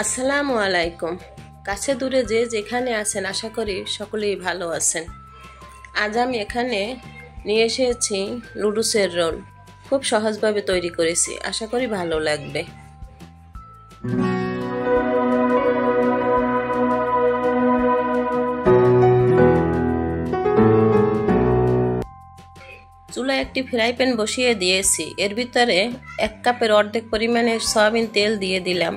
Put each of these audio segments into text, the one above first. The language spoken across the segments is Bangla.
আসসালামু আলাইকুম। কাছে দূরে যে যেখানে আছেন আশা করি সকলেই ভালো আছেন। আজ আমি এখানে নিয়ে এসেছি লুডুসের রোল। খুব সহজভাবে তৈরি করেছি, আশা করি ভালো লাগবে। চুলায় একটি ফ্রাই প্যান বসিয়ে দিয়েছি। এর ভিতরে 1 কাপের অর্ধেক পরিমাণে সয়াবিন তেল দিয়ে দিলাম।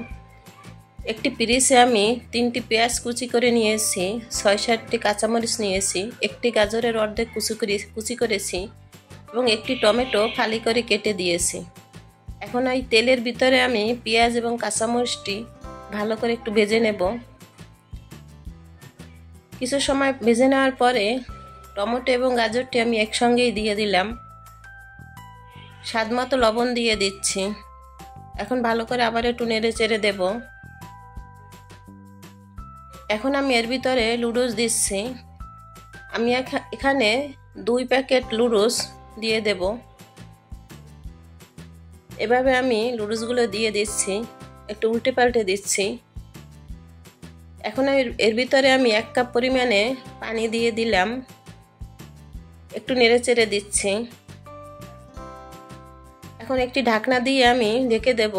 একটি পিরিসে আমি 3টি পেঁয়াজ কুচি করে নিয়েছি, 6-7টি কাঁচামরিচ নিয়েছি, একটি গাজরের অর্ধেক কুচি করেছি এবং একটি টমেটো ফালি করে কেটে দিয়েছি। এখন এই তেলের ভিতরে আমি পেঁয়াজ এবং কাঁচামরিচটি ভালো করে একটু ভেজে নেব। কিছু সময় ভেজে নেওয়ার পরে টমেটো এবং গাজরটি আমি একসঙ্গেই দিয়ে দিলাম। স্বাদমতো লবণ দিয়ে দিচ্ছি। এখন ভালো করে আবার একটু নেড়ে চেড়ে দেব। এখন আমি এর ভিতরে লুডুস দিচ্ছি। আমি এখানে 2 প্যাকেট লুডুস দিয়ে দেব। এভাবে আমি লুডুসগুলো দিয়ে দিচ্ছি, একটু উল্টে পাল্টে দিচ্ছি। এখন এর ভিতরে আমি 1 কাপ পরিমাণে পানি দিয়ে দিলাম, একটু নেড়ে চেড়ে দিচ্ছি। এখন একটি ঢাকনা দিয়ে আমি ঢেকে দেব।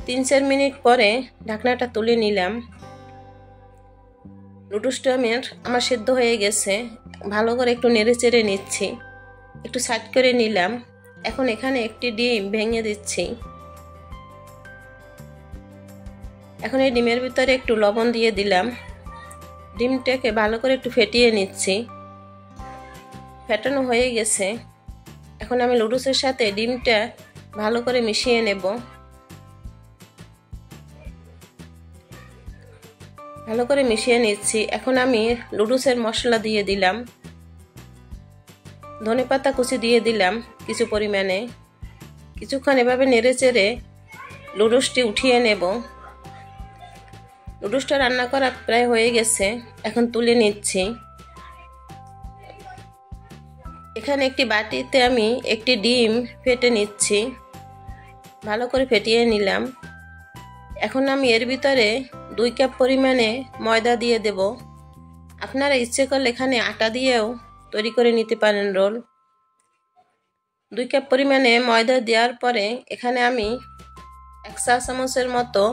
3-4 মিনিট পরে ঢাকনাটা তুলে নিলাম। লুডুসটা আমার সেদ্ধ হয়ে গেছে। ভালো করে একটু নেড়ে চেড়ে নিচ্ছি, একটু সাইড করে নিলাম। এখন এখানে একটি ডিম ভেঙে দিচ্ছি। এখন এই ডিমের ভিতরে একটু লবণ দিয়ে দিলাম। ডিমটাকে ভালো করে একটু ফেটিয়ে নিচ্ছি। ফেটানো হয়ে গেছে। এখন আমি লুডুসের সাথে ডিমটা ভালো করে মিশিয়ে নেব। ভালো করে মিশিয়ে নিচ্ছি। এখন আমি লুডুসের মশলা দিয়ে দিলাম। ধনেপাতা কুচি দিয়ে দিলাম কিছু পরিমাণে। কিছুক্ষণ এভাবে নেড়ে চেড়ে লুডুসটি উঠিয়ে নেব। লুডুসটা রান্না করা প্রায় হয়ে গেছে, এখন তুলে নিচ্ছি। এখানে একটি বাটিতে আমি একটি ডিম ফেটে নিচ্ছি, ভালো করে ফেটিয়ে নিলাম। এখন আমি এর ভিতরে 2 কাপ পরিমাণে ময়দা দিয়ে দেব। আপনারা ইচ্ছে করলে এখানে আটা দিয়েও তৈরি করে নিতে পারেন রোল। 2 কাপ পরিমাণে ময়দা দেওয়ার পরে এখানে আমি 1 চা চামচের মতো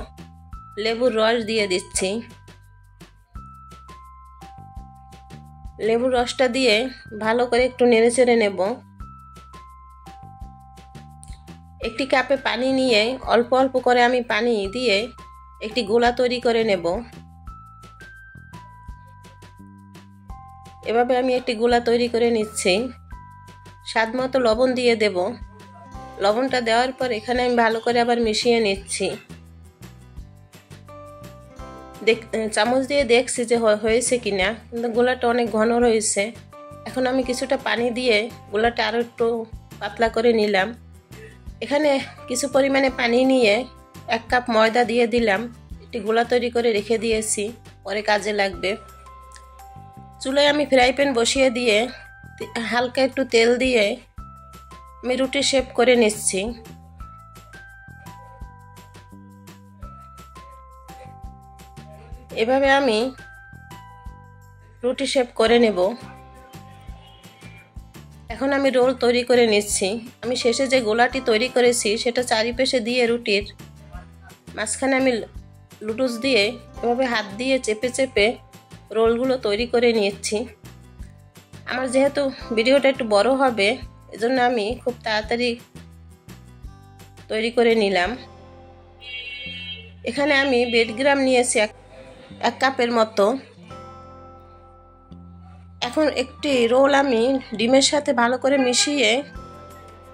লেবুর রস দিয়ে দিচ্ছি। লেবুর রসটা দিয়ে ভালো করে একটু নেড়ে চেড়ে নেব। একটি কাপে পানি নিয়ে অল্প অল্প করে আমি পানি দিয়ে একটি গোলা তৈরি করে নেব। এভাবে আমি একটি গোলা তৈরি করে নিচ্ছি। স্বাদমতো লবণ দিয়ে দেব। লবণটা দেওয়ার পর এখানে আমি ভালো করে আবার মিশিয়ে নিচ্ছি। চামচ দিয়ে দেখছি যে হয়েছে কিনা, কিন্তু গোলাটা অনেক ঘন রয়েছে। এখন আমি কিছুটা পানি দিয়ে গোলাটা আরও একটু পাতলা করে নিলাম। এখানে কিছু পরিমাণে পানি নিয়ে 1 কাপ ময়দা দিয়ে দিলাম। একটি গোলা তৈরি করে রেখে দিয়েছি, পরে কাজে লাগবে। চুলায় আমি ফ্রাই প্যান বসিয়ে দিয়ে হালকা একটু তেল দিয়ে আমি রুটি শেপ করে নিচ্ছি। এভাবে আমি রুটি শেপ করে নেব। এখন আমি রোল তৈরি করে নিচ্ছি। আমি শেষে যে গোলাটি তৈরি করেছি সেটা চারিপাশে দিয়ে রুটির মাঝখানে আমি লুডুস দিয়ে এভাবে হাত দিয়ে চেপে চেপে রোলগুলো তৈরি করে নিচ্ছি। আমার যেহেতু ভিডিওটা একটু বড় হবে, এজন্য আমি খুব তাড়াতাড়ি তৈরি করে নিলাম। এখানে আমি ব্রেডক্রাম্ব নিয়েছি 1 কাপের মতো। এখন একটি রোল আমি ডিমের সাথে ভালো করে মিশিয়ে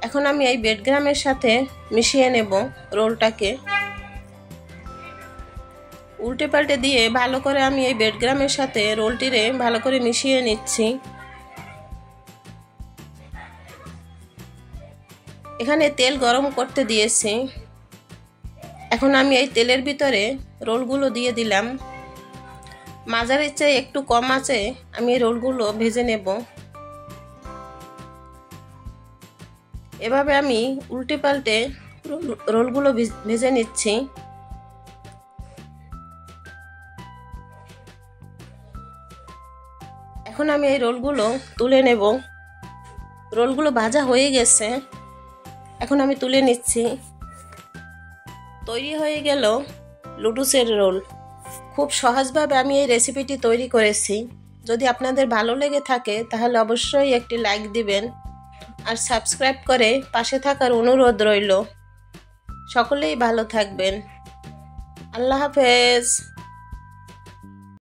এখন আমি এই ব্রেডক্রাম্বের সাথে মিশিয়ে নেব রোলটাকে। উল্টে পাল্টে দিয়ে ভালো করে আমি এই ব্রেডক্রাম্বের সাথে রোলটিরে ভালো করে মিশিয়ে নিচ্ছি। এখানে তেল গরম করতে দিয়েছি। এখন আমি এই তেলের ভিতরে রোলগুলো দিয়ে দিলাম। মাঝারির চেয়ে একটু কম আছে আমি এই রোলগুলো ভেজে নেব। এভাবে আমি উল্টে পাল্টে রোলগুলো ভেজে নিচ্ছি। এখন আমি এই রোলগুলো তুলে নেব। রোলগুলো ভাজা হয়ে গেছে, এখন আমি তুলে নিচ্ছি। তৈরি হয়ে গেল লুডুসের রোল। খুব সহজভাবে আমি এই রেসিপিটি তৈরি করেছি। যদি আপনাদের ভালো লেগে থাকে তাহলে অবশ্যই একটি লাইক দিবেন আর সাবস্ক্রাইব করে পাশে থাকার অনুরোধ রইল। সকলেই ভালো থাকবেন। আল্লাহ হাফেজ।